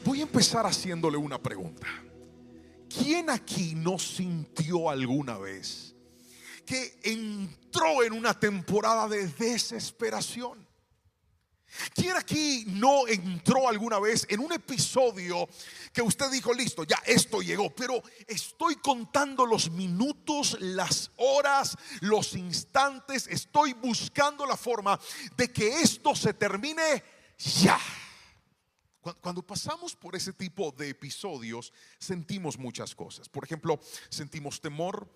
Voy a empezar haciéndole una pregunta. ¿Quién aquí no sintió alguna vez que entró en una temporada de desesperación? ¿Quién aquí no entró alguna vez en un episodio que usted dijo, listo, ya esto llegó, pero estoy contando los minutos, las horas, los instantes, estoy buscando la forma de que esto se termine ya? Cuando pasamos por ese tipo de episodios, sentimos muchas cosas. Por ejemplo, sentimos temor,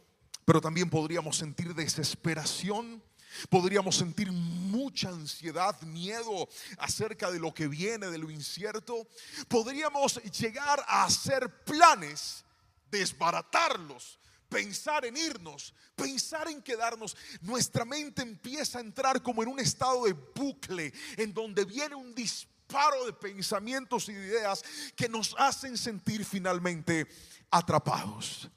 pero también podríamos sentir desesperación. Podríamos sentir mucha ansiedad, miedo acerca de lo que viene, de lo incierto. Podríamos llegar a hacer planes, desbaratarlos, pensar en irnos, pensar en quedarnos. Nuestra mente empieza a entrar como en un estado de bucle, en donde viene un disparo de pensamientos y de ideas que nos hacen sentir finalmente atrapados.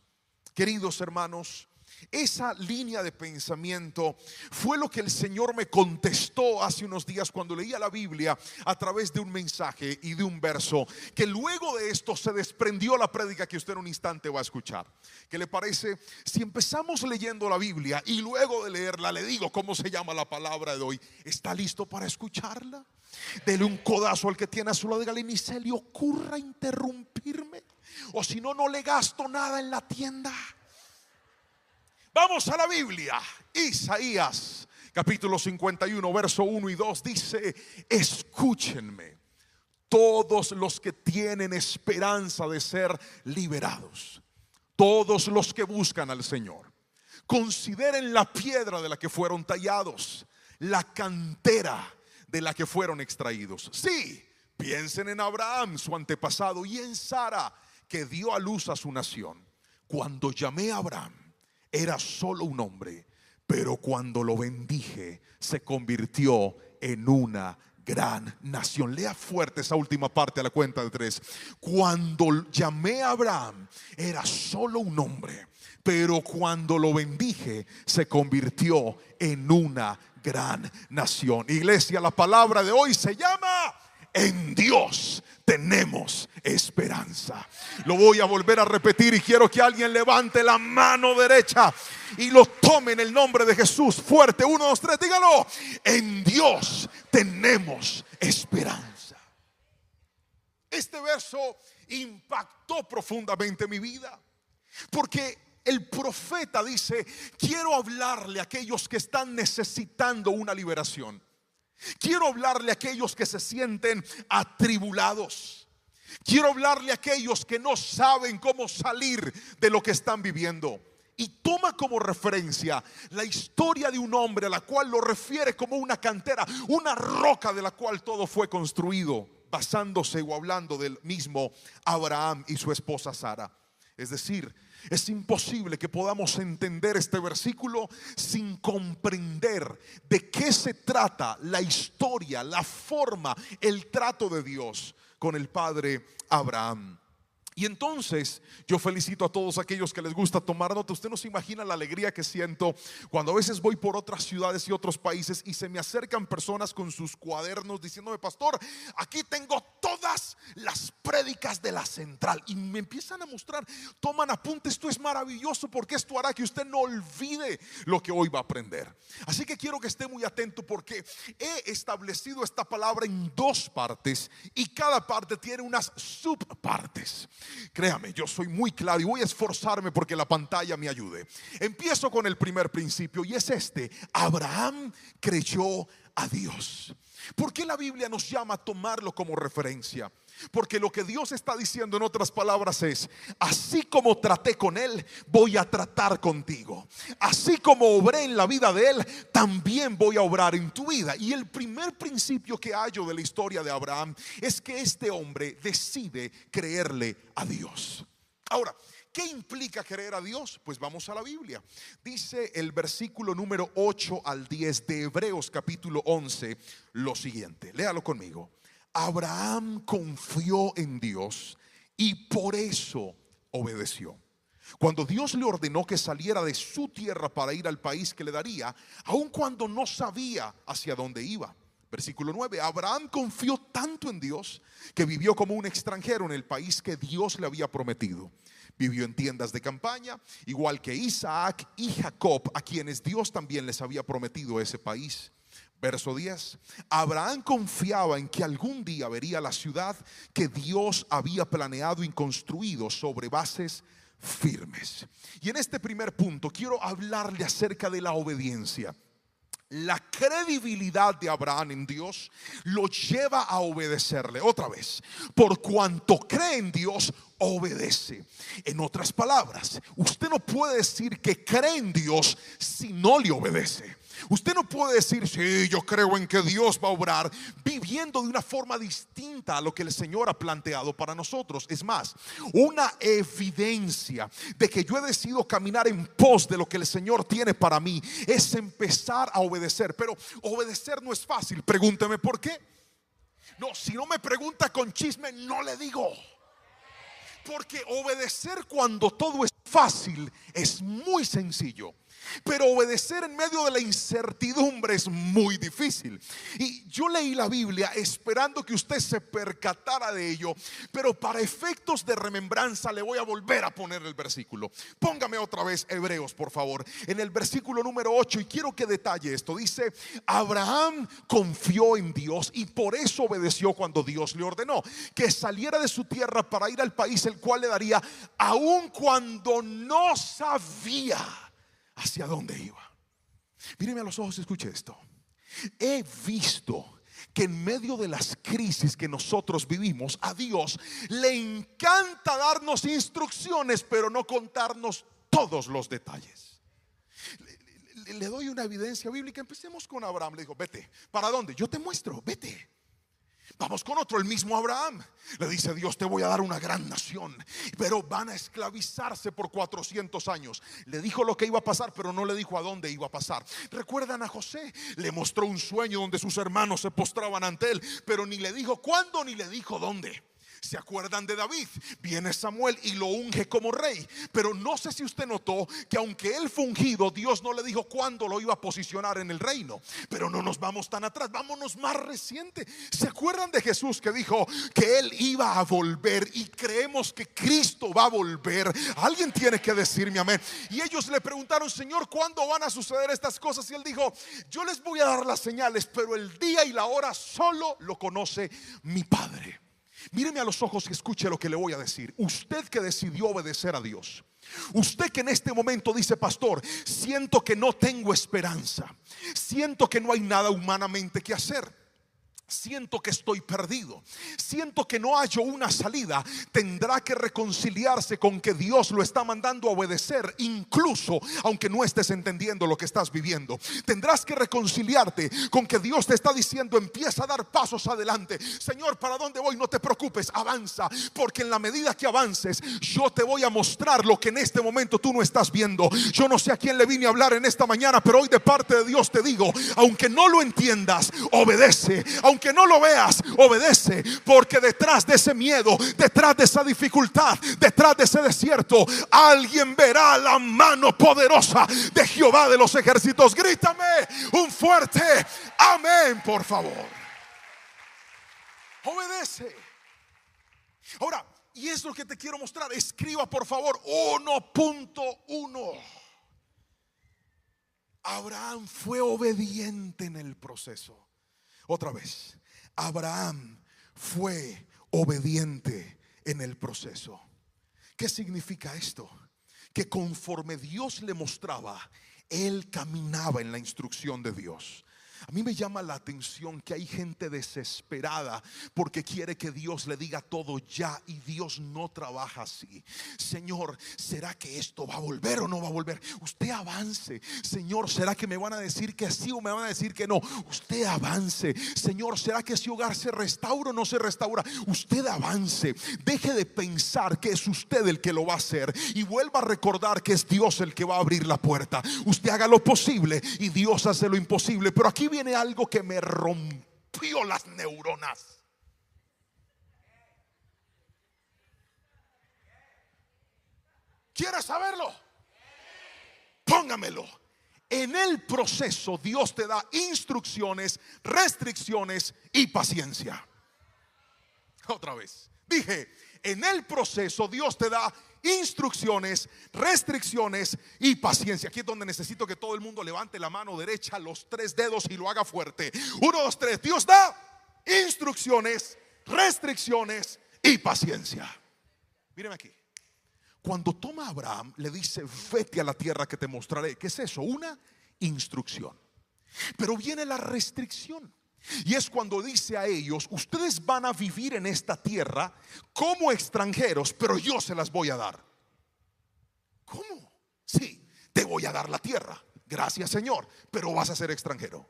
Queridos hermanos, esa línea de pensamiento fue lo que el Señor me contestó hace unos días cuando leía la Biblia a través de un mensaje y de un verso, que luego de esto se desprendió la prédica que usted en un instante va a escuchar. ¿Qué le parece si empezamos leyendo la Biblia y luego de leerla le digo cómo se llama la palabra de hoy? ¿Está listo para escucharla? Dele un codazo al que tiene a su lado, dígale: ni se le ocurra interrumpirme, o si no, no le gasto nada en la tienda. Vamos a la Biblia. Isaías capítulo 51 verso 1 y 2 dice: escúchenme todos los que tienen esperanza de ser liberados, todos los que buscan al Señor. Consideren la piedra de la que fueron tallados, la cantera de la que fueron extraídos. Sí, piensen en Abraham, su antepasado, y en Sara, que dio a luz a su nación. Cuando llamé a Abraham, era solo un hombre, pero cuando lo bendije, se convirtió en una gran nación. Lea fuerte esa última parte a la cuenta de 3. Cuando llamé a Abraham, era solo un hombre, pero cuando lo bendije, se convirtió en una gran nación. Iglesia, la palabra de hoy se llama: en Dios tenemos esperanza. Lo voy a volver a repetir y quiero que alguien levante la mano derecha y lo tome en el nombre de Jesús. Fuerte, 1, 2, 3, dígalo: en Dios tenemos esperanza. Este verso impactó profundamente mi vida, porque el profeta dice: quiero hablarle a aquellos que están necesitando una liberación. Quiero hablarle a aquellos que se sienten atribulados. Quiero hablarle a aquellos que no saben cómo salir de lo que están viviendo. Y toma como referencia la historia de un hombre a la cual lo refiere como una cantera, una roca de la cual todo fue construido, basándose o hablando del mismo Abraham y su esposa Sara. Es decir, es imposible que podamos entender este versículo sin comprender de qué se trata la historia, la forma, el trato de Dios con el padre Abraham. Y entonces yo felicito a todos aquellos que les gusta tomar nota. Usted no se imagina la alegría que siento cuando a veces voy por otras ciudades y otros países y se me acercan personas con sus cuadernos diciéndome: pastor, aquí tengo todas las prédicas de la central, y me empiezan a mostrar, toman apuntes. Esto es maravilloso porque esto hará que usted no olvide lo que hoy va a aprender. Así que quiero que esté muy atento, porque he establecido esta palabra en 2 partes y cada parte tiene unas subpartes. Créame, yo soy muy claro y voy a esforzarme porque la pantalla me ayude. Empiezo con el primer principio y es este: Abraham creyó a Dios. ¿Por qué la Biblia nos llama a tomarlo como referencia? Porque lo que Dios está diciendo en otras palabras es: así como traté con él, voy a tratar contigo. Así como obré en la vida de él, también voy a obrar en tu vida. Y el primer principio que hallo de la historia de Abraham es que este hombre decide creerle a Dios. Ahora, ¿qué implica creer a Dios? Pues vamos a la Biblia. Dice el versículo número 8 al 10 de Hebreos capítulo 11 lo siguiente. Léalo conmigo. Abraham confió en Dios y por eso obedeció. Cuando Dios le ordenó que saliera de su tierra para ir al país que le daría, aun cuando no sabía hacia dónde iba. Versículo 9, Abraham confió tanto en Dios que vivió como un extranjero en el país que Dios le había prometido. Vivió en tiendas de campaña, igual que Isaac y Jacob, a quienes Dios también les había prometido ese país. Verso 10, Abraham confiaba en que algún día vería la ciudad que Dios había planeado y construido sobre bases firmes. Y en este primer punto quiero hablarle acerca de la obediencia. La credibilidad de Abraham en Dios lo lleva a obedecerle. Otra vez, por cuanto cree en Dios, obedece. En otras palabras, usted no puede decir que cree en Dios si no le obedece. Usted no puede decir, sí, yo creo en que Dios va a obrar, viviendo de una forma distinta a lo que el Señor ha planteado para nosotros. Es más, una evidencia de que yo he decidido caminar en pos de lo que el Señor tiene para mí es empezar a obedecer. Pero obedecer no es fácil. Pregúnteme por qué. No, si no me pregunta con chisme, no le digo. Porque obedecer cuando todo es fácil es muy sencillo, pero obedecer en medio de la incertidumbre es muy difícil. Y yo leí la Biblia esperando que usted se percatara de ello, pero para efectos de remembranza le voy a volver a poner el versículo. Póngame otra vez Hebreos, por favor, en el versículo número 8, y quiero que detalle esto. Dice, Abraham confió en Dios y por eso obedeció cuando Dios le ordenó que saliera de su tierra para ir al país el cual le daría, aun cuando no sabía hacia dónde iba. Míreme a los ojos y escuche esto. He visto que en medio de las crisis que nosotros vivimos, a Dios le encanta darnos instrucciones, pero no contarnos todos los detalles. Le doy una evidencia bíblica. Empecemos con Abraham. Le dijo, vete. ¿Para dónde? Yo te muestro, vete. Vamos con otro, el mismo Abraham. Le dice Dios, te voy a dar una gran nación, pero van a esclavizarse por 400 años. Le dijo lo que iba a pasar, pero no le dijo a dónde iba a pasar. ¿Recuerdan a José? Le mostró un sueño donde sus hermanos se postraban ante él, pero ni le dijo cuándo ni le dijo dónde. ¿Se acuerdan de David? Viene Samuel y lo unge como rey, pero no sé si usted notó que aunque él fue ungido, Dios no le dijo cuándo lo iba a posicionar en el reino. Pero no nos vamos tan atrás, vámonos más reciente. ¿Se acuerdan de Jesús que dijo que él iba a volver? Y creemos que Cristo va a volver. Alguien tiene que decirme amén. Y ellos le preguntaron, Señor, ¿cuándo van a suceder estas cosas? Y él dijo, yo les voy a dar las señales, pero el día y la hora solo lo conoce mi Padre. Míreme a los ojos y escuche lo que le voy a decir. Usted que decidió obedecer a Dios, usted que en este momento dice, pastor, siento que no tengo esperanza, siento que no hay nada humanamente que hacer, siento que estoy perdido, siento que no hallo una salida. Tendrá que reconciliarse con que Dios lo está mandando a obedecer, incluso aunque no estés entendiendo lo que estás viviendo. Tendrás que reconciliarte con que Dios te está diciendo, empieza a dar pasos adelante. Señor, ¿para dónde voy? No te preocupes, avanza, porque en la medida que avances, yo te voy a mostrar lo que en este momento tú no estás viendo. Yo no sé a quién le vine a hablar en esta mañana, pero hoy de parte de Dios te digo, aunque no lo entiendas, obedece. Aunque no lo veas, obedece, porque detrás de ese miedo, detrás de esa dificultad, detrás de ese desierto, alguien verá la mano poderosa de Jehová de los ejércitos. Grítame un fuerte amén, por favor. Obedece. Ahora, y es lo que te quiero mostrar. Escriba por favor 1.1. Abraham fue obediente en el proceso. Otra vez, Abraham fue obediente en el proceso. ¿Qué significa esto? Que conforme Dios le mostraba, él caminaba en la instrucción de Dios. A mí me llama la atención que hay gente desesperada porque quiere que Dios le diga todo ya, y Dios no trabaja así. Señor, ¿será que esto va a volver o no va a volver? Usted avance. Señor, ¿será que me van a decir que sí o me van a decir que no? Usted avance. Señor, ¿será que ese hogar se restaura o no se restaura? Usted avance. Deje de pensar que es usted el que lo va a hacer y vuelva a recordar que es Dios el que va a abrir la puerta. Usted haga lo posible y Dios hace lo imposible. Pero aquí viene algo que me rompió las neuronas. ¿Quieres saberlo? Póngamelo. En el proceso Dios te da instrucciones, restricciones y paciencia. Otra vez. Dije, en el proceso Dios te da instrucciones, restricciones y paciencia. Aquí es donde necesito que todo el mundo levante la mano derecha, los 3 dedos y lo haga fuerte. 1, 2, 3. Dios da instrucciones, restricciones y paciencia. Míreme aquí. Cuando toma a Abraham, le dice: vete a la tierra que te mostraré. ¿Qué es eso? Una instrucción. Pero viene la restricción. Y es cuando dice a ellos: ustedes van a vivir en esta tierra como extranjeros, pero yo se las voy a dar. ¿Cómo? Sí, te voy a dar la tierra. Gracias, Señor, pero vas a ser extranjero.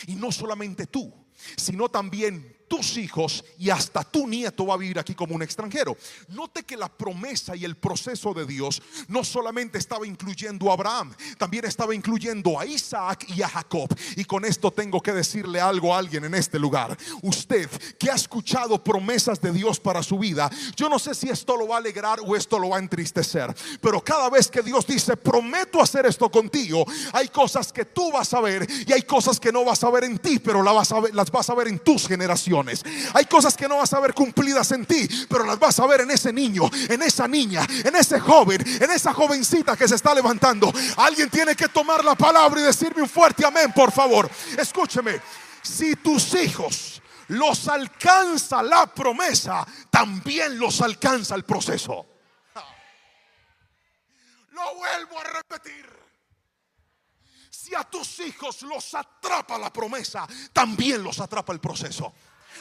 Y no solamente tú, sino también tus hijos y hasta tu nieto va a vivir aquí como un extranjero. Note que la promesa y el proceso de Dios no solamente estaba incluyendo a Abraham, también estaba incluyendo a Isaac y a Jacob. Y con esto tengo que decirle algo a alguien en este lugar. Usted que ha escuchado promesas de Dios para su vida, yo no sé si esto lo va a alegrar o esto lo va a entristecer, pero cada vez que Dios dice: prometo hacer esto contigo, hay cosas que tú vas a ver y hay cosas que no vas a ver en ti, pero las vas a ver en tus generaciones. Hay cosas que no vas a ver cumplidas en ti, pero las vas a ver en ese niño, en esa niña, en ese joven, en esa jovencita que se está levantando. Alguien tiene que tomar la palabra y decirme un fuerte amén, por favor. Escúcheme, si tus hijos los alcanza la promesa, también los alcanza el proceso. Lo vuelvo a repetir. Si a tus hijos los atrapa la promesa, también los atrapa el proceso.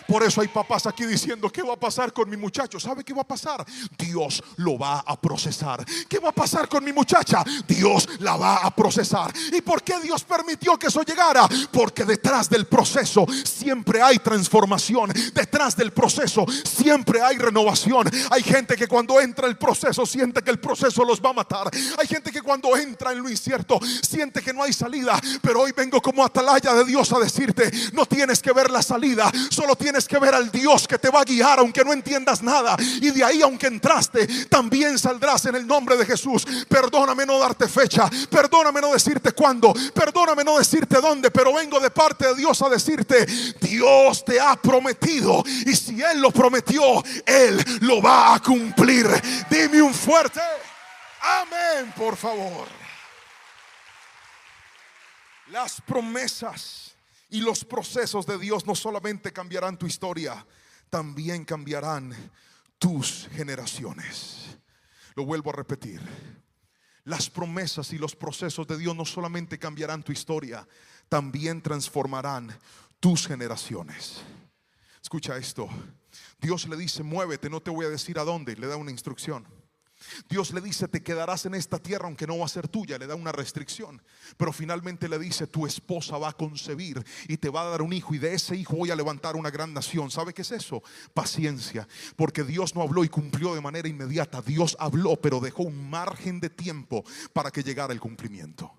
Por eso hay papás aquí diciendo: ¿qué va a pasar con mi muchacho? ¿Sabe qué va a pasar? Dios lo va a procesar. ¿Qué va a pasar con mi muchacha? Dios la va a procesar. ¿Y por qué Dios permitió que eso llegara? Porque detrás del proceso siempre hay transformación. Detrás del proceso siempre hay renovación. Hay gente que cuando entra el proceso siente que el proceso los va a matar. Hay gente que cuando entra en lo incierto siente que no hay salida. Pero hoy vengo como atalaya de Dios a decirte: no tienes que ver la salida, solo tienes que ver al Dios que te va a guiar aunque no entiendas nada. Y de ahí, aunque entraste, también saldrás en el nombre de Jesús. Perdóname no darte fecha, perdóname no decirte cuándo, perdóname no decirte dónde, pero vengo de parte de Dios a decirte: Dios te ha prometido, y si Él lo prometió, Él lo va a cumplir. Dime un fuerte amén, por favor. Las promesas y los procesos de Dios no solamente cambiarán tu historia, también cambiarán tus generaciones. Lo vuelvo a repetir. Las promesas y los procesos de Dios no solamente cambiarán tu historia, también transformarán tus generaciones. Escucha esto. Dios le dice: muévete, no te voy a decir a dónde. Le da una instrucción. Dios le dice: te quedarás en esta tierra aunque no va a ser tuya. Le da una restricción. Pero finalmente le dice: tu esposa va a concebir y te va a dar un hijo, y de ese hijo voy a levantar una gran nación. ¿Sabe qué es eso? Paciencia. Porque Dios no habló y cumplió de manera inmediata. Dios habló, pero dejó un margen de tiempo para que llegara el cumplimiento.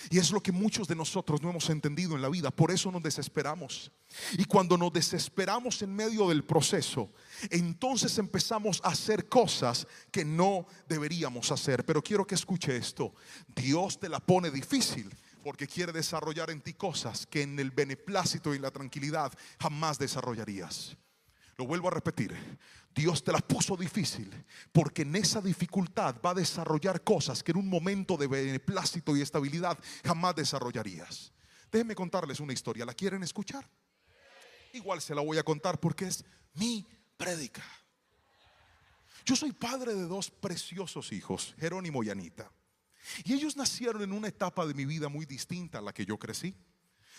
Y es lo que muchos de nosotros no hemos entendido en la vida. Por eso nos desesperamos. Y cuando nos desesperamos en medio del proceso, entonces empezamos a hacer cosas que no deberíamos hacer. Pero quiero que escuche esto: Dios te la pone difícil porque quiere desarrollar en ti cosas que en el beneplácito y la tranquilidad jamás desarrollarías. Lo vuelvo a repetir: Dios te la puso difícil porque en esa dificultad va a desarrollar cosas que en un momento de beneplácito y estabilidad jamás desarrollarías. Déjenme contarles una historia. ¿La quieren escuchar? Igual se la voy a contar porque es mi prédica. Yo soy padre de 2 preciosos hijos, Jerónimo y Anita. Y ellos nacieron en una etapa de mi vida muy distinta a la que yo crecí.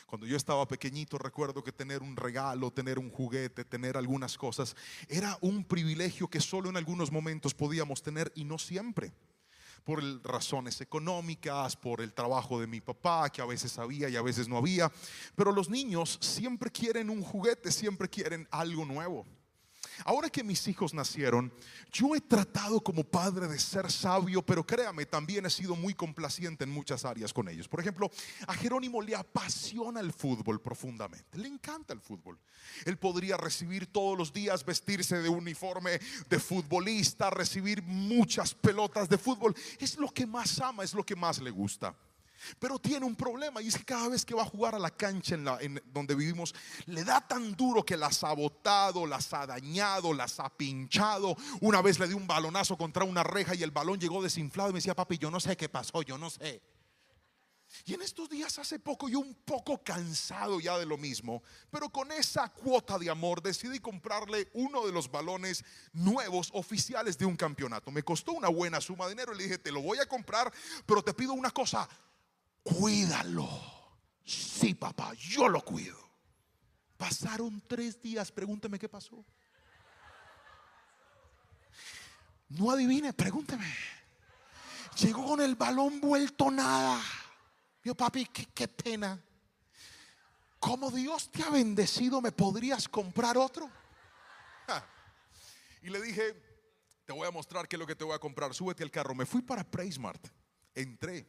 Cuando yo estaba pequeñito, recuerdo que tener un regalo, tener un juguete, tener algunas cosas, era un privilegio que solo en algunos momentos podíamos tener, y no siempre. Por razones económicas, por el trabajo de mi papá, que a veces había y a veces no había. Pero los niños siempre quieren un juguete, siempre quieren algo nuevo. Ahora que mis hijos nacieron, yo he tratado como padre de ser sabio, pero créame, también he sido muy complaciente en muchas áreas con ellos. Por ejemplo, a Jerónimo le apasiona el fútbol profundamente, le encanta el fútbol. Él podría recibir todos los días, vestirse de uniforme de futbolista, recibir muchas pelotas de fútbol. Es lo que más ama, es lo que más le gusta. Pero tiene un problema, y es que cada vez que va a jugar a la cancha en donde vivimos, le da tan duro que las ha botado, las ha dañado, las ha pinchado. Una vez le di un balonazo contra una reja y el balón llegó desinflado y me decía: papi, yo no sé qué pasó, yo no sé. Y en estos días, hace poco, yo un poco cansado ya de lo mismo, pero con esa cuota de amor decidí comprarle uno de los balones nuevos oficiales de un campeonato. Me costó una buena suma de dinero y le dije: te lo voy a comprar, pero te pido una cosa: cuídalo. Sí, papá, yo lo cuido. Pasaron 3 días, pregúnteme qué pasó. No adivine, pregúnteme. Llegó con el balón vuelto nada. Yo: papi, qué pena. Como Dios te ha bendecido, ¿me podrías comprar otro? Y le dije: te voy a mostrar qué es lo que te voy a comprar. Súbete al carro. Me fui para PriceMart. Entré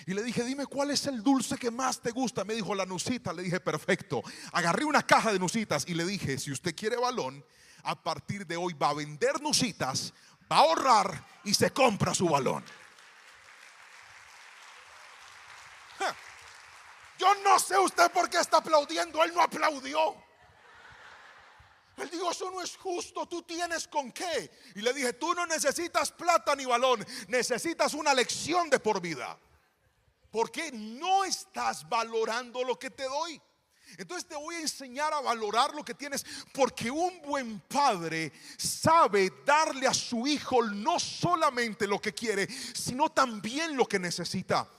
y le dije: dime cuál es el dulce que más te gusta. Me dijo: la nucita. Le dije: perfecto. Agarré una caja de nucitas y le dije: si usted quiere balón, a partir de hoy va a vender nucitas, va a ahorrar y se compra su balón. Yo no sé usted por qué está aplaudiendo. Él no aplaudió. Él dijo: eso no es justo, tú tienes con qué. Y le dije: tú no necesitas plata ni balón, necesitas una lección de por vida, porque no estás valorando lo que te doy. Entonces te voy a enseñar a valorar lo que tienes, porque un buen padre sabe darle a su hijo no solamente lo que quiere, sino también lo que necesita.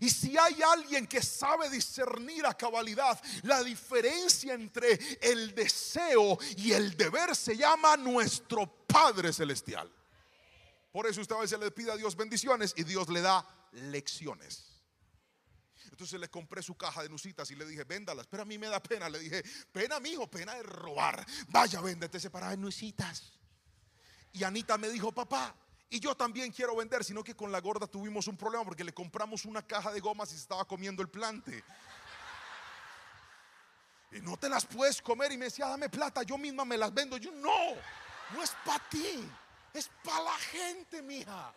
Y si hay alguien que sabe discernir a cabalidad la diferencia entre el deseo y el deber, se llama nuestro Padre Celestial. Por eso usted a veces le pide a Dios bendiciones y Dios le da lecciones. Entonces le compré su caja de nucitas y le dije: véndalas. Pero a mí me da pena. Le dije: pena, mijo, pena de robar. Vaya, véndete separadas de nucitas. Y Anita me dijo: papá, y yo también quiero vender. Sino que con la gorda tuvimos un problema, porque le compramos una caja de gomas y se estaba comiendo el plante. Y no te las puedes comer. Y me decía: dame plata, yo misma me las vendo. Yo: no es para ti, es para la gente, mija.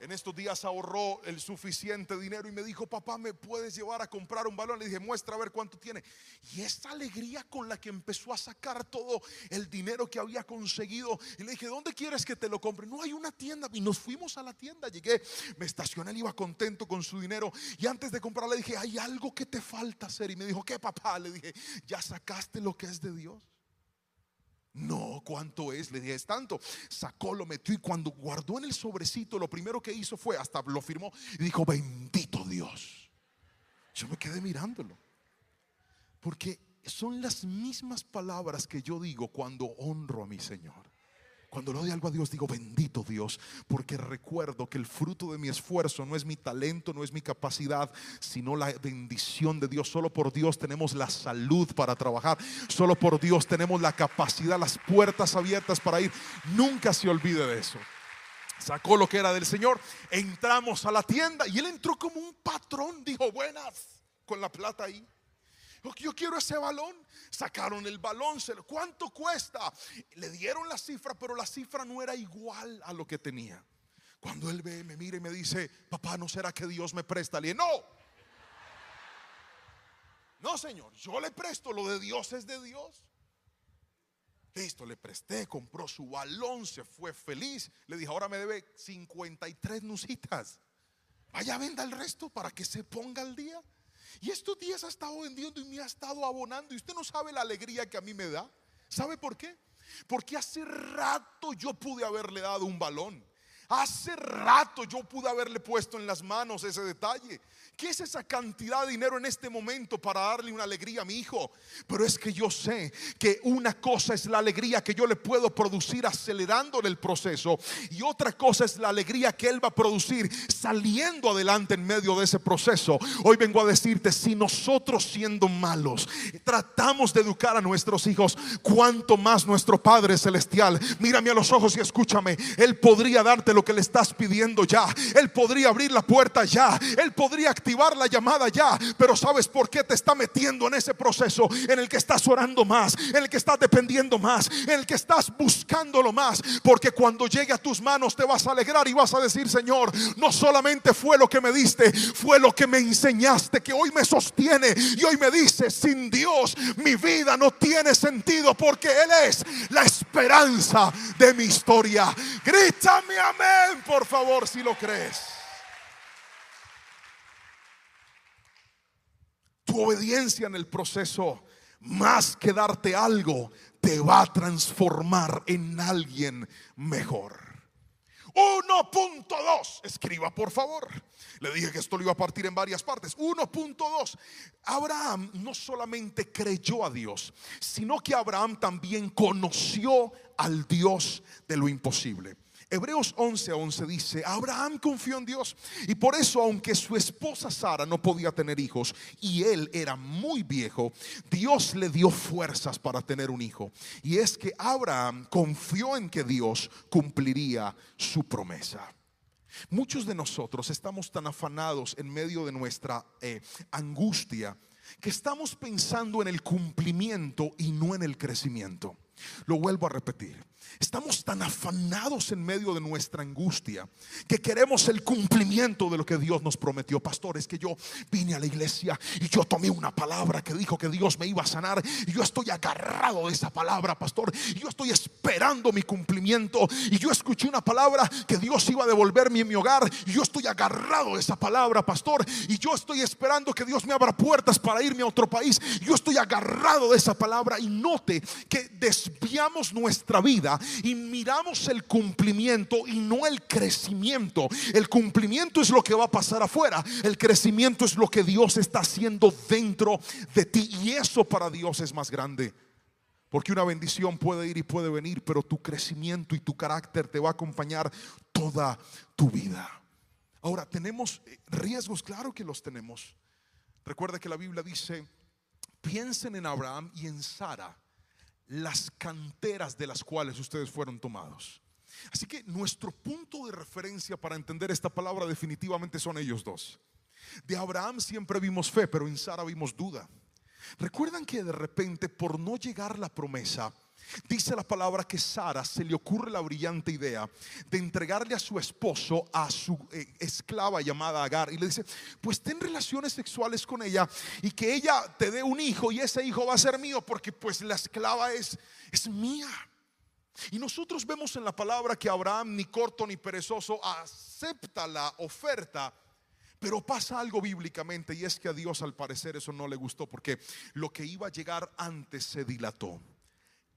En estos días ahorró el suficiente dinero y me dijo: papá, ¿me puedes llevar a comprar un balón? Le dije: muestra a ver cuánto tiene. Y esa alegría con la que empezó a sacar todo el dinero que había conseguido. Y le dije: ¿dónde quieres que te lo compre? No hay una tienda. Y nos fuimos a la tienda. Llegué, me estacioné, él iba contento con su dinero. Y antes de comprar le dije: hay algo que te falta hacer. Y me dijo: ¿qué, papá? Le dije: ¿ya sacaste lo que es de Dios? No, ¿cuánto es? Le dije: es tanto. Sacó, lo metió, y cuando guardó en el sobrecito, lo primero que hizo fue, hasta lo firmó y dijo: bendito Dios. Yo me quedé mirándolo, porque son las mismas palabras que yo digo cuando honro a mi Señor. Cuando le doy algo a Dios, digo: bendito Dios, porque recuerdo que el fruto de mi esfuerzo no es mi talento, no es mi capacidad, sino la bendición de Dios. Solo por Dios tenemos la salud para trabajar, solo por Dios tenemos la capacidad, las puertas abiertas para ir. Nunca se olvide de eso. Sacó lo que era del Señor, entramos a la tienda y él entró como un patrón. Dijo: buenas, con la plata ahí. Yo quiero ese balón. Sacaron el balón. ¿Cuánto cuesta? Le dieron la cifra, pero la cifra no era igual a lo que tenía. Cuando él ve, me mira y me dice: papá, ¿no será que Dios me presta? Le dije: no, señor, yo le presto. Lo de Dios es de Dios. Listo, le presté, compró su balón, se fue feliz. Le dije: ahora me debe 53 nucitas. Vaya, venda el resto para que se ponga al día. Y estos días ha estado vendiendo y me ha estado abonando. Y usted no sabe la alegría que a mí me da. ¿Sabe por qué? Porque hace rato yo pude haberle dado un balón. Hace rato yo pude haberle puesto en las manos ese detalle. ¿Qué es esa cantidad de dinero en este momento para darle una alegría a mi hijo? Pero es que yo sé que una cosa es la alegría que yo le puedo producir acelerándole el proceso, y otra cosa es la alegría que él va a producir saliendo adelante en medio de ese proceso. Hoy vengo a decirte: si nosotros, siendo malos, tratamos de educar a nuestros hijos, cuánto más nuestro Padre Celestial. Mírame a los ojos y escúchame. Él podría darte lo lo que le estás pidiendo ya. Él podría abrir la puerta ya. Él podría activar la llamada ya. Pero ¿sabes por qué te está metiendo en ese proceso en el que estás orando más, en el que estás dependiendo más, en el que estás buscándolo más? Porque cuando llegue a tus manos te vas a alegrar y vas a decir: Señor, no solamente fue lo que me diste, fue lo que me enseñaste, que hoy me sostiene y hoy me dice: sin Dios mi vida no tiene sentido, porque Él es la esperanza de mi historia. Grítame amén, por favor, si lo crees. Tu obediencia en el proceso, más que darte algo, te va a transformar en alguien mejor. 1.2, escriba por favor. Le dije que esto lo iba a partir en varias partes. 1.2. Abraham no solamente creyó a Dios, sino que Abraham también conoció al Dios de lo imposible. Hebreos 11:11 dice: Abraham confió en Dios, y por eso, aunque su esposa Sara no podía tener hijos y él era muy viejo, Dios le dio fuerzas para tener un hijo. Y es que Abraham confió en que Dios cumpliría su promesa. Muchos de nosotros estamos tan afanados en medio de nuestra angustia, que estamos pensando en el cumplimiento y no en el crecimiento. Lo vuelvo a repetir: estamos tan afanados en medio de nuestra angustia que queremos el cumplimiento de lo que Dios nos prometió. Pastor, es que yo vine a la iglesia y yo tomé una palabra que dijo que Dios me iba a sanar, y yo estoy agarrado de esa palabra, pastor, y yo estoy esperando mi cumplimiento. Y yo escuché una palabra que Dios iba a devolverme en mi hogar, y yo estoy agarrado de esa palabra, pastor, y yo estoy esperando que Dios me abra puertas para irme a otro país. Yo estoy agarrado de esa palabra. Y note que desviamos nuestra vida y miramos el cumplimiento y no el crecimiento. El cumplimiento es lo que va a pasar afuera, el crecimiento es lo que Dios está haciendo dentro de ti, y eso para Dios es más grande. Porque una bendición puede ir y puede venir, pero tu crecimiento y tu carácter te va a acompañar toda tu vida. Ahora, ¿tenemos riesgos? Claro que los tenemos. Recuerda que la Biblia dice: piensen en Abraham y en Sara, las canteras de las cuales ustedes fueron tomados. Así que nuestro punto de referencia para entender esta palabra definitivamente son ellos dos. De Abraham siempre vimos fe, pero en Sara vimos duda. Recuerdan que de repente, por no llegar la promesa, dice la palabra que Sara se le ocurre la brillante idea de entregarle a su esposo a su esclava llamada Agar, y le dice: pues ten relaciones sexuales con ella y que ella te dé un hijo, y ese hijo va a ser mío, porque pues la esclava es mía. Y nosotros vemos en la palabra que Abraham, ni corto ni perezoso, acepta la oferta. Pero pasa algo bíblicamente, y es que a Dios al parecer eso no le gustó, porque lo que iba a llegar antes se dilató.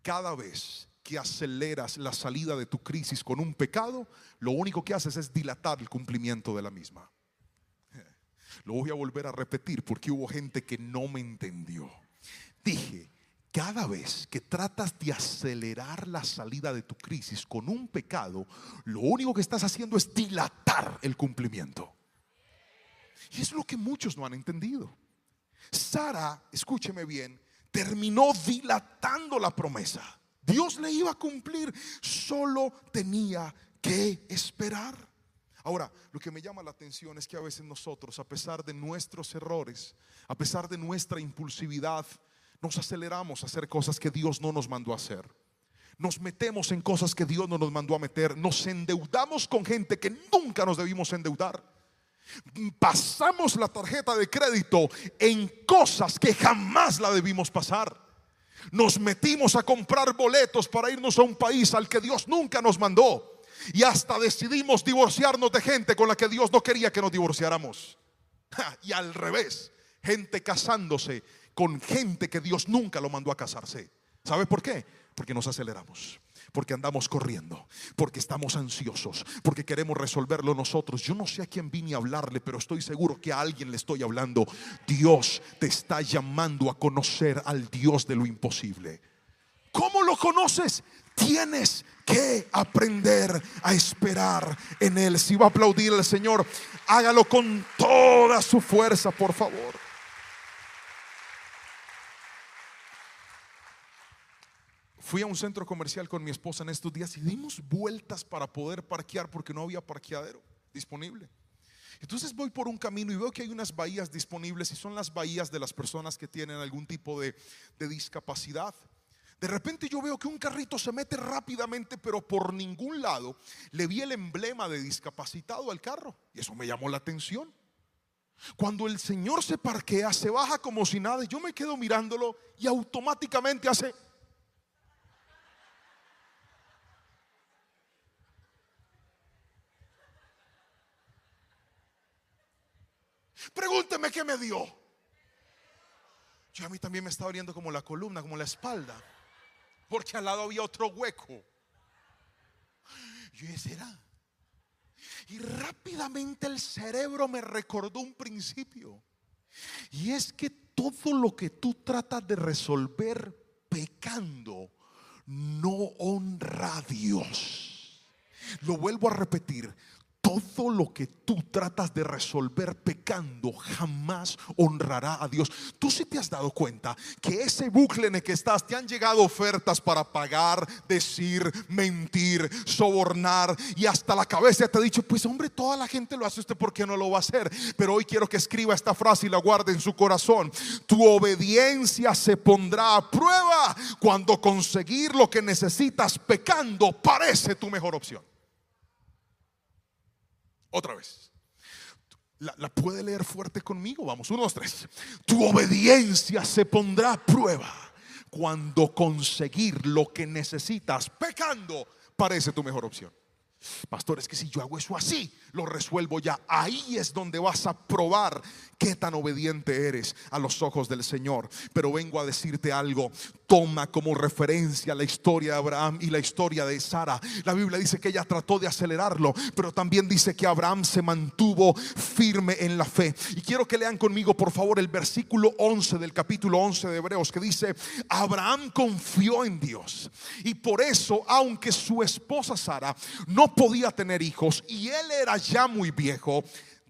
Cada vez que aceleras la salida de tu crisis con un pecado, lo único que haces es dilatar el cumplimiento de la misma. Lo voy a volver a repetir porque hubo gente que no me entendió. Dije: cada vez que tratas de acelerar la salida de tu crisis con un pecado, lo único que estás haciendo es dilatar el cumplimiento. Y es lo que muchos no han entendido. Sara, escúcheme bien, terminó dilatando la promesa. Dios le iba a cumplir, solo tenía que esperar. Ahora, lo que me llama la atención es que a veces nosotros, a pesar de nuestros errores, a pesar de nuestra impulsividad, nos aceleramos a hacer cosas que Dios no nos mandó a hacer. Nos metemos en cosas que Dios no nos mandó a meter. Nos endeudamos con gente que nunca nos debimos endeudar. Pasamos la tarjeta de crédito en cosas que jamás la debimos pasar. Nos metimos a comprar boletos para irnos a un país al que Dios nunca nos mandó. Y hasta decidimos divorciarnos de gente con la que Dios no quería que nos divorciáramos. Y al revés, gente casándose con gente que Dios nunca lo mandó a casarse. ¿Sabe por qué? Porque nos aceleramos, porque andamos corriendo, porque estamos ansiosos, porque queremos resolverlo nosotros. Yo no sé a quién vine a hablarle, pero estoy seguro que a alguien le estoy hablando. Dios te está llamando a conocer al Dios de lo imposible. ¿Cómo lo conoces? Tienes que aprender a esperar en Él. Si va a aplaudir al Señor, hágalo con toda su fuerza, por favor. Fui a un centro comercial con mi esposa en estos días y dimos vueltas para poder parquear porque no había parqueadero disponible. Entonces voy por un camino y veo que hay unas bahías disponibles y son las bahías de las personas que tienen algún tipo de discapacidad. De repente yo veo que un carrito se mete rápidamente, pero por ningún lado le vi el emblema de discapacitado al carro, y eso me llamó la atención. Cuando el señor se parquea, se baja como si nada, y yo me quedo mirándolo y automáticamente hace. Pregúnteme qué me dio. Yo, a mí también me estaba doliendo como la columna, como la espalda, porque al lado había otro hueco. Yo dije, ¿será? Y rápidamente el cerebro me recordó un principio, y es que todo lo que tú tratas de resolver pecando no honra a Dios. Lo vuelvo a repetir: todo lo que tú tratas de resolver pecando jamás honrará a Dios. Tú sí te has dado cuenta que ese bucle en el que estás, te han llegado ofertas para pagar, decir, mentir, sobornar, y hasta la cabeza te ha dicho, pues hombre, toda la gente lo hace, ¿usted por qué no lo va a hacer? Pero hoy quiero que escriba esta frase y la guarde en su corazón: tu obediencia se pondrá a prueba cuando conseguir lo que necesitas pecando parece tu mejor opción. Otra vez, la puede leer fuerte conmigo. Vamos, 1, 2, 3. Tu obediencia se pondrá a prueba cuando conseguir lo que necesitas pecando parece tu mejor opción. Pastor, es que si yo hago eso así, lo resuelvo ya. Ahí es donde vas a probar qué tan obediente eres a los ojos del Señor. Pero vengo a decirte algo: toma como referencia la historia de Abraham y la historia de Sara. La Biblia dice que ella trató de acelerarlo, pero también dice que Abraham se mantuvo firme en la fe. Y quiero que lean conmigo, por favor, el versículo 11 del capítulo 11 de Hebreos, que dice: Abraham confió en Dios, y por eso, aunque su esposa Sara no podía tener hijos y él era ya muy viejo,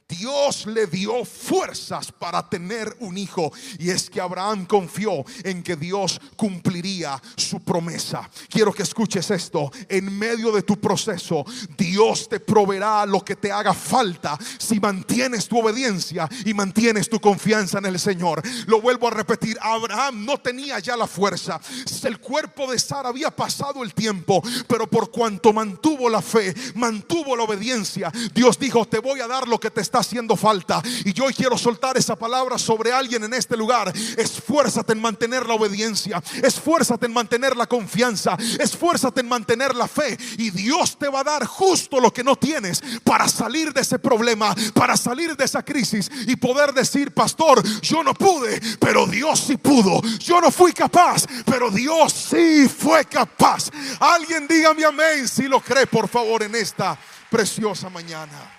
Dios le dio fuerzas para tener un hijo. Y es que Abraham confió en que Dios cumpliría su promesa. Quiero que escuches esto: en medio de tu proceso, Dios te proveerá lo que te haga falta si mantienes tu obediencia y mantienes tu confianza en el Señor. Lo vuelvo a repetir: Abraham no tenía ya la fuerza, el cuerpo de Sara había pasado el tiempo, pero por cuanto mantuvo la fe, mantuvo la obediencia, Dios dijo: te voy a dar lo que te está haciendo falta. Y yo hoy quiero soltar esa palabra sobre alguien en este lugar: esfuérzate en mantener la obediencia, esfuérzate en mantener la confianza, esfuérzate en mantener la fe, y Dios te va a dar justo lo que no tienes para salir de ese problema, para salir de esa crisis y poder decir: pastor, yo no pude, pero Dios sí pudo. Yo no fui capaz, pero Dios sí fue capaz. Alguien dígame amén si lo cree, por favor, en esta preciosa mañana.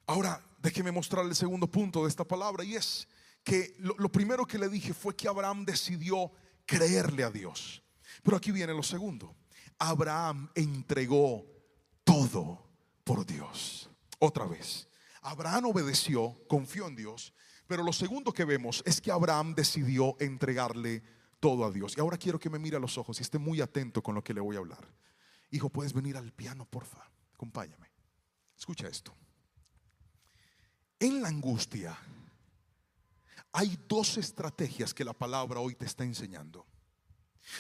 Ahora, déjeme mostrarle el segundo punto de esta palabra, y es que lo primero que le dije fue que Abraham decidió creerle a Dios. Pero aquí viene lo segundo: Abraham entregó todo por Dios. Otra vez, Abraham obedeció, confió en Dios, pero lo segundo que vemos es que Abraham decidió entregarle todo a Dios. Y ahora quiero que me mire a los ojos y esté muy atento con lo que le voy a hablar. Hijo, ¿puedes venir al piano, porfa? Acompáñame. Escucha esto. En la angustia hay dos estrategias que la palabra hoy te está enseñando.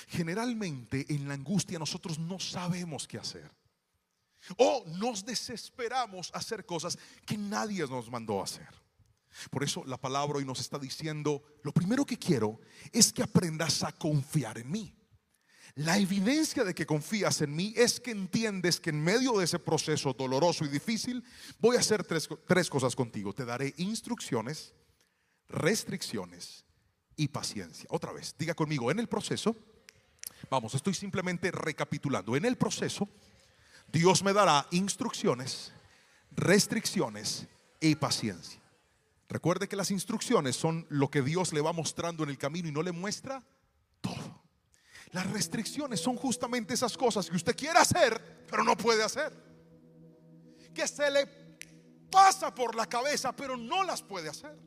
Generalmente en la angustia nosotros no sabemos qué hacer, o nos desesperamos a hacer cosas que nadie nos mandó a hacer. Por eso la palabra hoy nos está diciendo: lo primero que quiero es que aprendas a confiar en mí. La evidencia de que confías en mí es que entiendes que en medio de ese proceso doloroso y difícil voy a hacer tres cosas contigo. Te daré instrucciones, restricciones y paciencia. Otra vez, diga conmigo: en el proceso, vamos, estoy simplemente recapitulando. En el proceso, Dios me dará instrucciones, restricciones y paciencia. Recuerde que las instrucciones son lo que Dios le va mostrando en el camino y no le muestra todo. Las restricciones son justamente esas cosas que usted quiere hacer, pero no puede hacer, que se le pasa por la cabeza, pero no las puede hacer.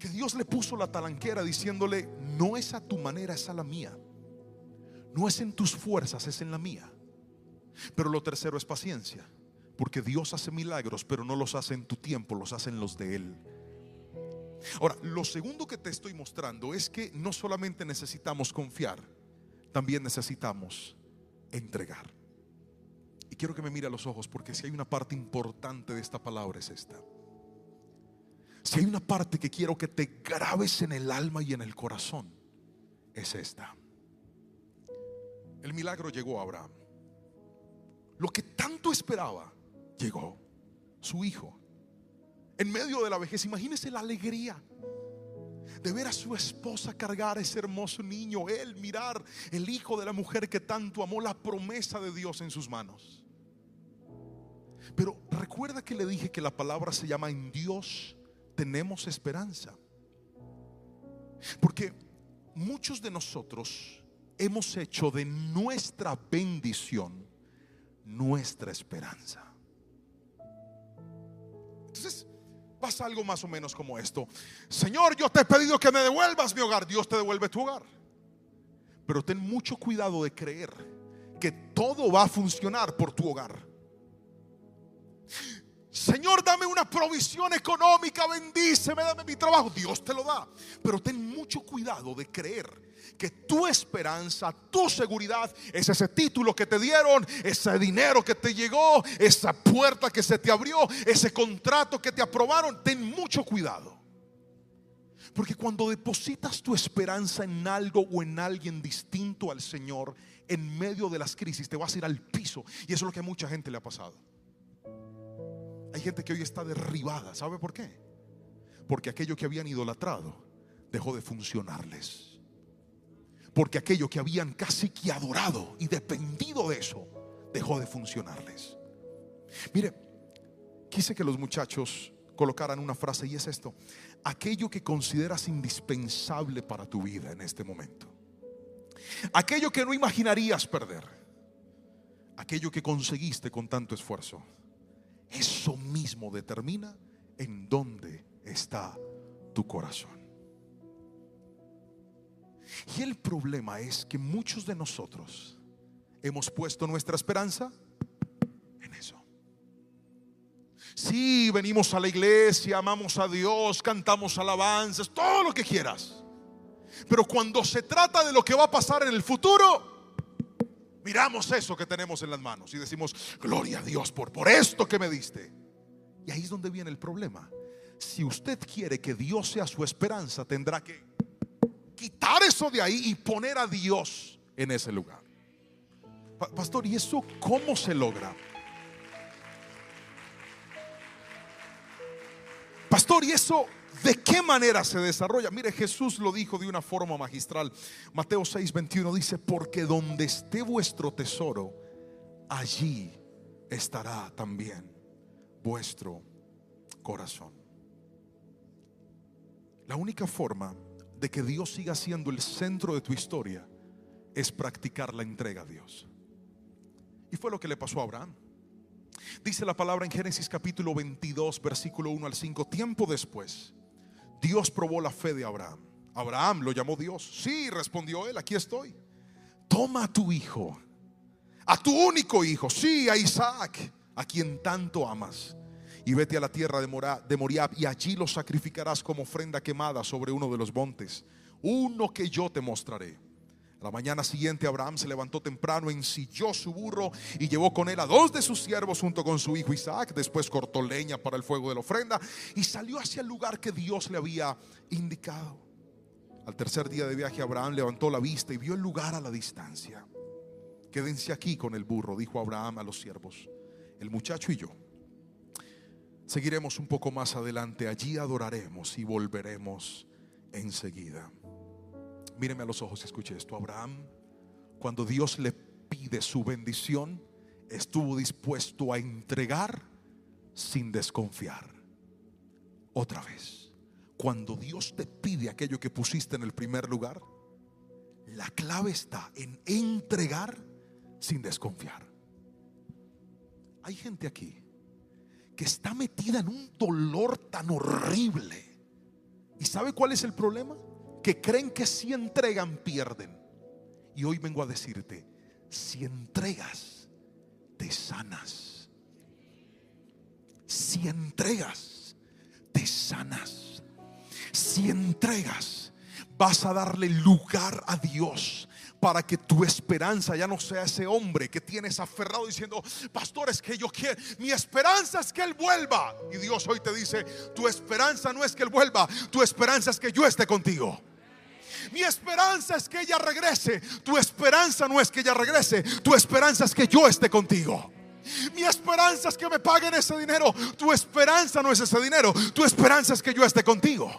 Porque Dios le puso la talanquera diciéndole: no es a tu manera, es a la mía. No es en tus fuerzas, es en la mía. Pero lo tercero es paciencia, porque Dios hace milagros, pero no los hace en tu tiempo, los hace en los de Él. Ahora, lo segundo que te estoy mostrando es que no solamente necesitamos confiar, también necesitamos entregar. Y quiero que me mire a los ojos, porque si hay una parte importante de esta palabra es esta. Si hay una parte que quiero que te grabes en el alma y en el corazón, es esta. El milagro llegó a Abraham. Lo que tanto esperaba llegó, su hijo. En medio de la vejez, imagínese la alegría de ver a su esposa cargar a ese hermoso niño, él mirar el hijo de la mujer que tanto amó, la promesa de Dios en sus manos. Pero recuerda que le dije que la palabra se llama: en Dios tenemos esperanza. Porque muchos de nosotros hemos hecho de nuestra bendición nuestra esperanza. Entonces pasa algo más o menos como esto: Señor, yo te he pedido que me devuelvas mi hogar. Dios te devuelve tu hogar. Pero ten mucho cuidado de creer que todo va a funcionar por tu hogar. Señor, dame una provisión económica, bendíceme, dame mi trabajo. Dios te lo da. Pero ten mucho cuidado de creer que tu esperanza, tu seguridad es ese título que te dieron, ese dinero que te llegó, esa puerta que se te abrió, ese contrato que te aprobaron. Ten mucho cuidado, porque cuando depositas tu esperanza en algo o en alguien distinto al Señor, en medio de las crisis te vas a ir al piso. Y eso es lo que a mucha gente le ha pasado. Hay gente que hoy está derribada. ¿Sabe por qué? Porque aquello que habían idolatrado dejó de funcionarles. Porque aquello que habían casi que adorado y dependido de eso dejó de funcionarles. Mire, quise que los muchachos colocaran una frase, y es esto: aquello que consideras indispensable para tu vida en este momento, aquello que no imaginarías perder, aquello que conseguiste con tanto esfuerzo, eso mismo determina en dónde está tu corazón. Y el problema es que muchos de nosotros hemos puesto nuestra esperanza en eso. Sí, venimos a la iglesia, amamos a Dios, cantamos alabanzas, todo lo que quieras. Pero cuando se trata de lo que va a pasar en el futuro, miramos eso que tenemos en las manos y decimos: gloria a Dios por esto que me diste. Y ahí es donde viene el problema. Si usted quiere que Dios sea su esperanza, tendrá que quitar eso de ahí y poner a Dios en ese lugar. Pastor, ¿y eso cómo se logra? Pastor, ¿y eso de qué manera se desarrolla? Mire, Jesús lo dijo de una forma magistral. Mateo 6:21 dice: porque donde esté vuestro tesoro, allí estará también vuestro corazón. La única forma de que Dios siga siendo el centro de tu historia es practicar la entrega a Dios. Y fue lo que le pasó a Abraham. Dice la palabra en Génesis capítulo 22 versículo 1 al 5: tiempo después, Dios probó la fe de Abraham. Abraham lo llamó Dios. Sí, respondió él, aquí estoy. Toma a tu hijo, a tu único hijo, sí, a Isaac, a quien tanto amas, y vete a la tierra de Moriab, y allí lo sacrificarás como ofrenda quemada sobre uno de los montes, uno que yo te mostraré. La mañana siguiente Abraham se levantó temprano, ensilló su burro y llevó con él a 2 de sus siervos junto con su hijo Isaac. Después cortó leña para el fuego de la ofrenda y salió hacia el lugar que Dios le había indicado. Al tercer día de viaje, Abraham levantó la vista y vio el lugar a la distancia. Quédense aquí con el burro, dijo Abraham a los siervos. El muchacho y yo seguiremos un poco más adelante, allí adoraremos y volveremos enseguida. Míreme a los ojos y escuche esto. Abraham, cuando Dios le pide su bendición, estuvo dispuesto a entregar sin desconfiar. Otra vez, cuando Dios te pide aquello que pusiste en el primer lugar, la clave está en entregar sin desconfiar. Hay gente aquí que está metida en un dolor tan horrible ¿Y sabe cuál es el problema? Que creen que si entregan, pierden. Y hoy vengo a decirte, si entregas, te sanas. Si entregas, te sanas. Si entregas, vas a darle lugar a Dios para que tu esperanza ya no sea ese hombre que tienes aferrado diciendo: pastor, es que yo quiero, mi esperanza es que Él vuelva. Y Dios hoy te dice: tu esperanza no es que Él vuelva, tu esperanza es que yo esté contigo. Mi esperanza es que ella regrese. Tu esperanza no es que ella regrese, tu esperanza es que yo esté contigo. Mi esperanza es que me paguen ese dinero. Tu esperanza no es ese dinero, tu esperanza es que yo esté contigo.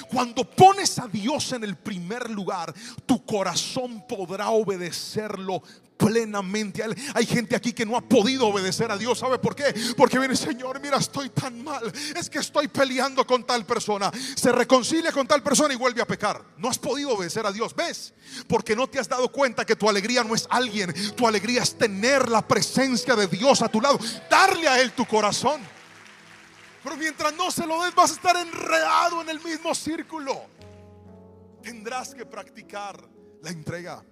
Cuando pones a Dios en el primer lugar, tu corazón podrá obedecerlo plenamente. Hay gente aquí que no ha podido obedecer a Dios. ¿Sabe por qué? Porque viene: Señor, mira, estoy tan mal, es que estoy peleando con tal persona. Se reconcilia con tal persona y vuelve a pecar. No has podido obedecer a Dios. ¿Ves? Porque no te has dado cuenta que tu alegría no es alguien, tu alegría es tener la presencia de Dios a tu lado, darle a Él tu corazón. Pero mientras no se lo des, vas a estar enredado en el mismo círculo. Tendrás que practicar la entrega.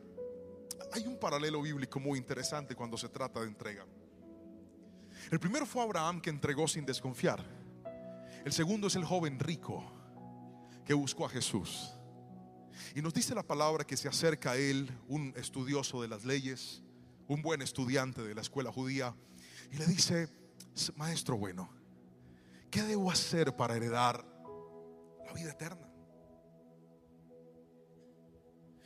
Hay un paralelo bíblico muy interesante cuando se trata de entrega. El primero fue Abraham, que entregó sin desconfiar. El segundo es el joven rico que buscó a Jesús. Y nos dice la palabra que se acerca a él un estudioso de las leyes, un buen estudiante de la escuela judía, y le dice: maestro bueno, ¿qué debo hacer para heredar la vida eterna?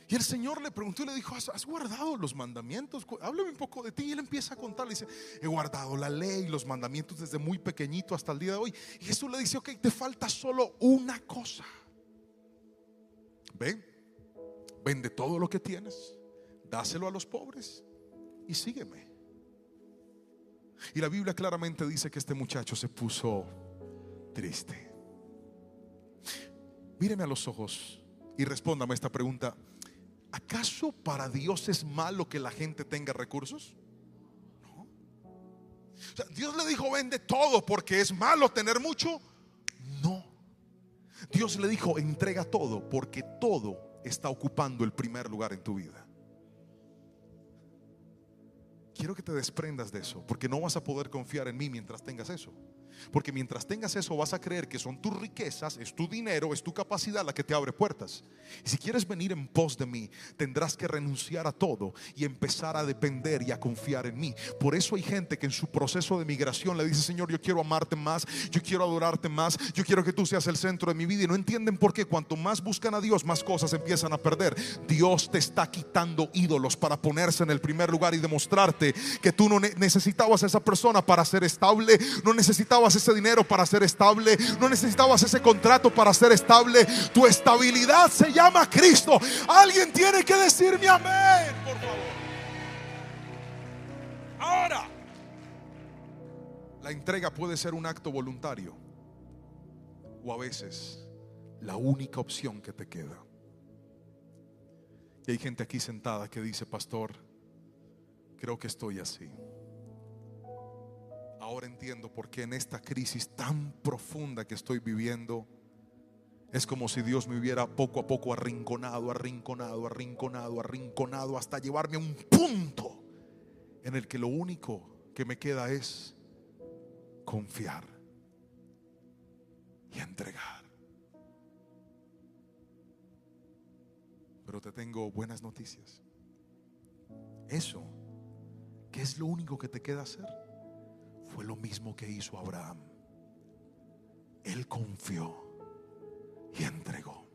Y el Señor le preguntó y le dijo: ¿has guardado los mandamientos? Háblame un poco de ti. Y él empieza a contar, le dice: he guardado la ley, los mandamientos desde muy pequeñito hasta el día de hoy. Y Jesús le dice: ok, te falta solo una cosa. Vende todo lo que tienes, dáselo a los pobres y sígueme. Y la Biblia claramente dice que este muchacho se puso triste. Míreme a los ojos y respóndame esta pregunta: ¿acaso para Dios es malo que la gente tenga recursos? No. O sea, Dios le dijo: vende todo porque es malo tener mucho. No. Dios le dijo: entrega todo porque todo está ocupando el primer lugar en tu vida. Quiero que te desprendas de eso, porque no vas a poder confiar en mí mientras tengas eso. Porque mientras tengas eso, vas a creer que son tus riquezas, es tu dinero, es tu capacidad la que te abre puertas. Y si quieres venir en pos de mí, tendrás que renunciar a todo y empezar a depender y a confiar en mí. Por eso hay gente que en su proceso de migración le dice: Señor, yo quiero amarte más, yo quiero adorarte más, yo quiero que tú seas el centro de mi vida. Y no entienden por qué. Cuanto más buscan a Dios, más cosas empiezan a perder. Dios te está quitando ídolos para ponerse en el primer lugar y demostrarte que tú no necesitabas a esa persona para ser estable, no necesitabas ese dinero para ser estable, no necesitabas ese contrato para ser estable. Tu estabilidad se llama Cristo. Alguien tiene que decirme amén, por favor. Ahora, la entrega puede ser un acto voluntario o a veces la única opción que te queda. Y hay gente aquí sentada que dice: pastor, creo que estoy así. Ahora entiendo por qué en esta crisis tan profunda que estoy viviendo, es como si Dios me hubiera poco a poco arrinconado hasta llevarme a un punto en el que lo único que me queda es confiar y entregar. Pero te tengo buenas noticias. Eso, que es lo único que te queda hacer, fue lo mismo que hizo Abraham. Él confió y entregó.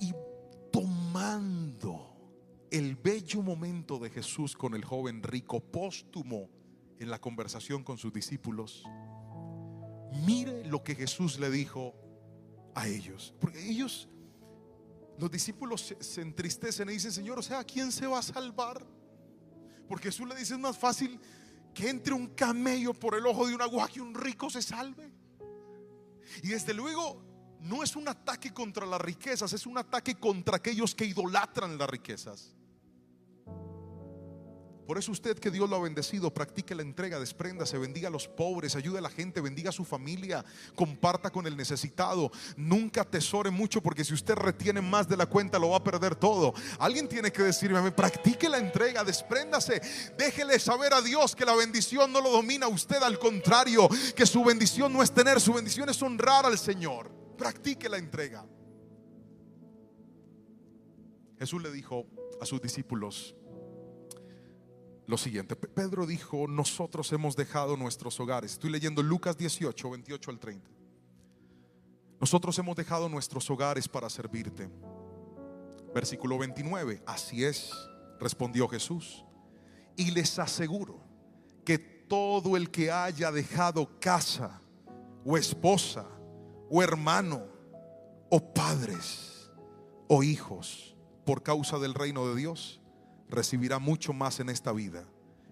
Y tomando el bello momento de Jesús con el joven rico, póstumo en la conversación con sus discípulos, mire lo que Jesús le dijo a ellos. Porque ellos, los discípulos, se entristecen y dicen: Señor, o sea, ¿quién se va a salvar? Porque Jesús le dice: es más fácil que entre un camello por el ojo de una aguja que un rico se salve. Y desde luego no es un ataque contra las riquezas, es un ataque contra aquellos que idolatran las riquezas. Por eso usted, que Dios lo ha bendecido, practique la entrega, despréndase, bendiga a los pobres, ayude a la gente, bendiga a su familia, comparta con el necesitado. Nunca atesore mucho, porque si usted retiene más de la cuenta lo va a perder todo. Alguien tiene que decirme: practique la entrega, despréndase, déjele saber a Dios que la bendición no lo domina a usted, al contrario, que su bendición no es tener, su bendición es honrar al Señor. Practique la entrega. Jesús le dijo a sus discípulos lo siguiente. Pedro dijo: nosotros hemos dejado nuestros hogares. Estoy leyendo Lucas 18, 28 al 30. Nosotros hemos dejado nuestros hogares para servirte. Versículo 29. Así es, respondió Jesús, y les aseguro que todo el que haya dejado casa, o esposa, o hermano, o padres, o hijos, por causa del reino de Dios, recibirá mucho más en esta vida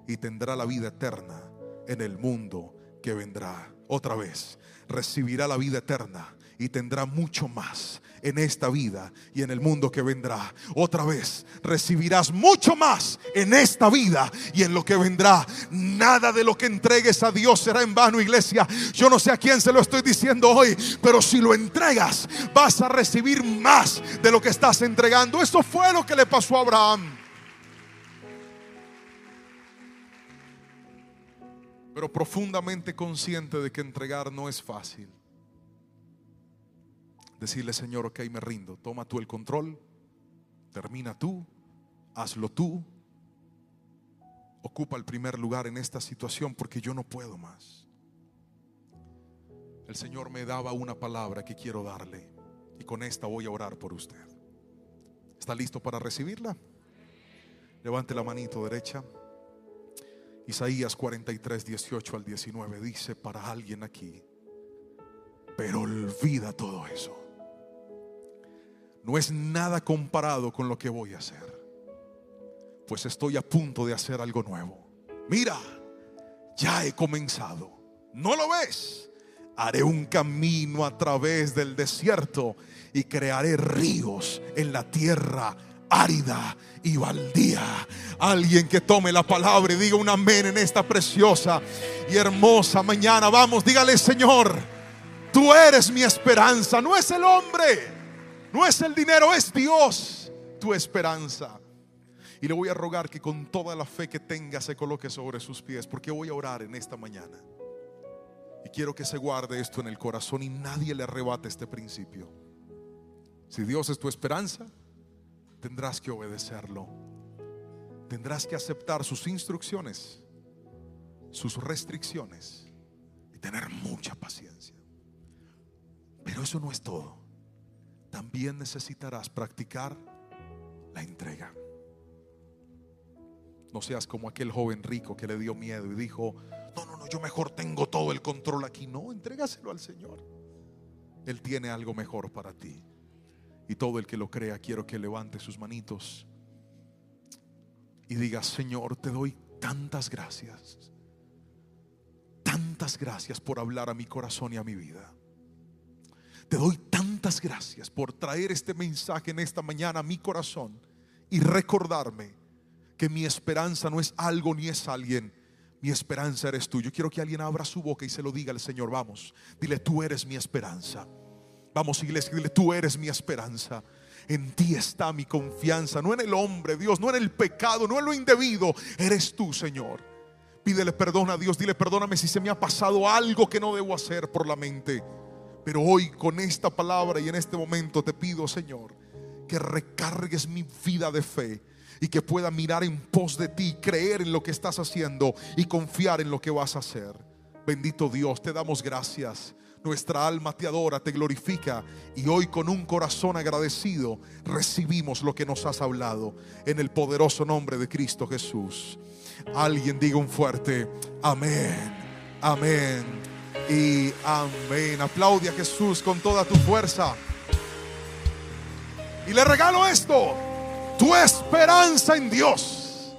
y tendrá la vida eterna en el mundo que vendrá. Otra vez, recibirá la vida eterna y tendrá mucho más en esta vida y en el mundo que vendrá. Otra vez, recibirás mucho más en esta vida y en lo que vendrá. Nada de lo que entregues a Dios será en vano, iglesia. Yo no sé a quién se lo estoy diciendo hoy, pero si lo entregas, vas a recibir más de lo que estás entregando. Eso fue lo que le pasó a Abraham. Pero profundamente consciente de que entregar no es fácil. Decirle: Señor, ok, me rindo, toma tú el control, termina tú, hazlo tú, ocupa el primer lugar en esta situación, porque yo no puedo más. El Señor me daba una palabra que quiero darle, y con esta voy a orar por usted. ¿Está listo para recibirla? Levante la manito derecha. Isaías 43, 18 al 19 dice para alguien aquí: pero olvida todo eso. No es nada comparado con lo que voy a hacer, pues estoy a punto de hacer algo nuevo. Mira, ya he comenzado. ¿No lo ves? Haré un camino a través del desierto y crearé ríos en la tierra árida y baldía. Alguien que tome la palabra y diga un amén en esta preciosa y hermosa mañana. Vamos, dígale: Señor, tú eres mi esperanza. No es el hombre, no es el dinero, es Dios tu esperanza. Y le voy a rogar que con toda la fe que tenga se coloque sobre sus pies, porque voy a orar en esta mañana. Y quiero que se guarde esto en el corazón y nadie le arrebate este principio. Si Dios es tu esperanza, tendrás que obedecerlo. Tendrás que aceptar sus instrucciones, sus restricciones, y tener mucha paciencia. Pero eso no es todo. También necesitarás practicar la entrega. No seas como aquel joven rico que le dio miedo y dijo: no, yo mejor tengo todo el control aquí. No, entrégaselo al Señor. Él tiene algo mejor para ti. Y todo el que lo crea, quiero que levante sus manitos y diga: Señor, te doy tantas gracias. Tantas gracias por hablar a mi corazón y a mi vida. Te doy tantas gracias por traer este mensaje en esta mañana a mi corazón y recordarme que mi esperanza no es algo ni es alguien. Mi esperanza eres tú. Yo quiero que alguien abra su boca y se lo diga al Señor. Vamos, dile: tú eres mi esperanza. Vamos, iglesia, dile: tú eres mi esperanza. En ti está mi confianza, no en el hombre, Dios, no en el pecado, no en lo indebido. Eres tú, Señor. Pídele perdón a Dios. Dile: perdóname si se me ha pasado algo que no debo hacer por la mente. Pero hoy, con esta palabra y en este momento, te pido, Señor, que recargues mi vida de fe y que pueda mirar en pos de ti, creer en lo que estás haciendo y confiar en lo que vas a hacer. Bendito Dios, te damos gracias. Nuestra alma te adora, te glorifica, y hoy con un corazón agradecido recibimos lo que nos has hablado, en el poderoso nombre de Cristo Jesús. Alguien diga un fuerte amén, amén y amén. Aplaude a Jesús con toda tu fuerza. Y le regalo esto: tu esperanza en Dios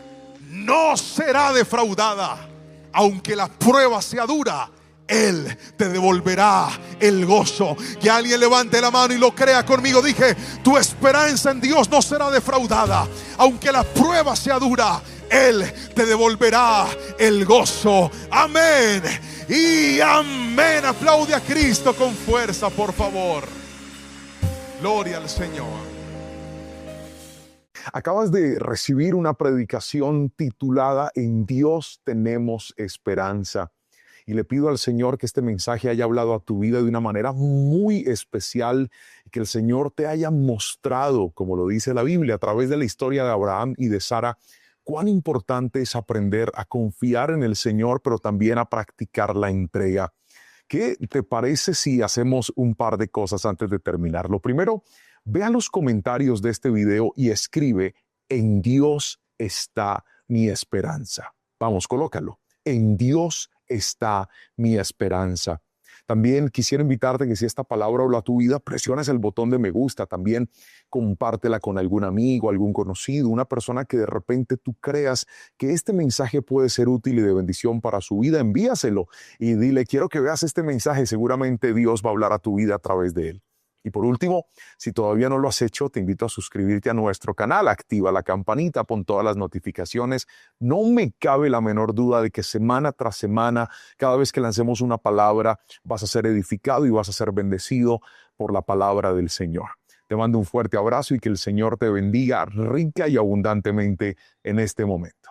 no será defraudada. Aunque la prueba sea dura, Él te devolverá el gozo. Que alguien levante la mano y lo crea conmigo. Dije: tu esperanza en Dios no será defraudada. Aunque la prueba sea dura, Él te devolverá el gozo. Amén y amén. Aplaude a Cristo con fuerza, por favor. Gloria al Señor. Acabas de recibir una predicación titulada En Dios tenemos esperanza. Y le pido al Señor que este mensaje haya hablado a tu vida de una manera muy especial y que el Señor te haya mostrado, como lo dice la Biblia, a través de la historia de Abraham y de Sara, cuán importante es aprender a confiar en el Señor, pero también a practicar la entrega. ¿Qué te parece si hacemos un par de cosas antes de terminar? Lo primero, ve a los comentarios de este video y escribe: En Dios está mi esperanza. Vamos, colócalo. En Dios está mi esperanza. También quisiera invitarte que si esta palabra habla a tu vida, presiones el botón de me gusta. También compártela con algún amigo, algún conocido, una persona que de repente tú creas que este mensaje puede ser útil y de bendición para su vida. Envíaselo y dile: quiero que veas este mensaje. Seguramente Dios va a hablar a tu vida a través de él. Y por último, si todavía no lo has hecho, te invito a suscribirte a nuestro canal, activa la campanita, pon todas las notificaciones. No me cabe la menor duda de que semana tras semana, cada vez que lancemos una palabra, vas a ser edificado y vas a ser bendecido por la palabra del Señor. Te mando un fuerte abrazo y que el Señor te bendiga rica y abundantemente en este momento.